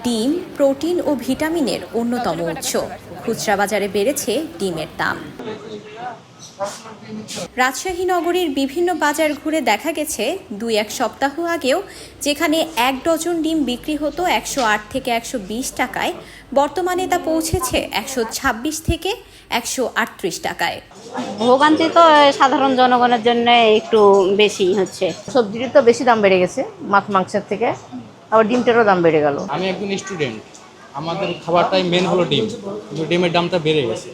ডিম প্রোটিন ও ভিটামিনের অন্যতম উৎস। খুচরা বাজারে বেড়েছে ডিমের দাম। রাজশাহী নগরীর বিভিন্ন বাজার ঘুরে দেখা গেছে ২-১ সপ্তাহ আগেও যেখানে ১ ডজন ডিম বিক্রি হতো ১০৮ থেকে ১২০ টাকায়, বর্তমানে তা পৌঁছেছে ১২৬ থেকে ১৩৮ টাকায়। ভোগান্তি তো সাধারণ জনগণের জন্য একটু বেশি হচ্ছে। সবজির তো বেশি দাম বেড়ে গেছে মাছ মাংসের থেকে, আবার ডিমটারও দাম বেড়ে গেল। আমি একজন স্টুডেন্ট, আমাদের খাবারটাই মেন হলো ডিম, কিন্তু ডিমের দামটা বেড়ে গেছে,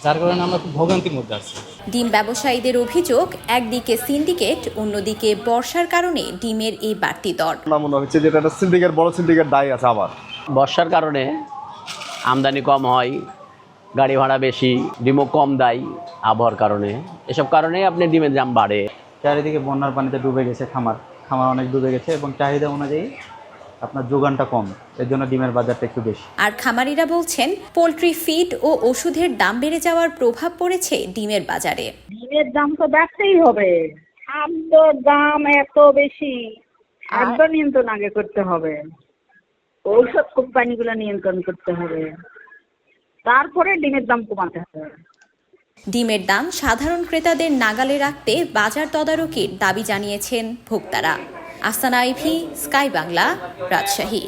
যার কারণে আমরা খুব ভোগান্তির মধ্যে আছি। ডিম ব্যবসায়ীদের অভিযোগ, একদিকে সিন্ডিকেট, অন্যদিকে বর্ষার কারণে ডিমের এই বাড়তি দর। মনে হচ্ছে যেটা একটা সিন্ডিকেট, বড় সিন্ডিকেট দায়ী আছে। আবার বর্ষার কারণে আমদানি কম হয়, গাড়ি ভাড়া বেশি, ডিমও কম দেয় আবহাওয়ার কারণে। এসব কারণেই আপনি ডিমের দাম বাড়ে। চারিদিকে বন্যার পানিতে ডুবে গেছে খামার অনেক ডুবে গেছে এবং চাহিদা অনুযায়ী আপনার যোগানটা কম, এর জন্য ডিমের বাজারটা একটু বেশি। আর খামারিরা বলছেন, পোল্ট্রি ফিড ও ওষুধের দাম বেড়ে যাওয়ার প্রভাব পড়েছে ডিমের বাজারে। ডিমের দাম তো বাড়তেই হবে, খাদ্যর দাম এত বেশি, খাদ্য নিয়ন্ত্রণ আগে করতে হবে, ঔষধ কোম্পানিগুলো নিয়ন্ত্রণ করতে হবে, তারপরে ডিমের দাম কমাতে হবে। ডিমের দাম সাধারণ ক্রেতাদের নাগালে রাখতে বাজার তদারকির দাবি জানিয়েছেন ভোক্তারা। আফসানা আইভি, স্কাই বাংলা, রাজশাহী।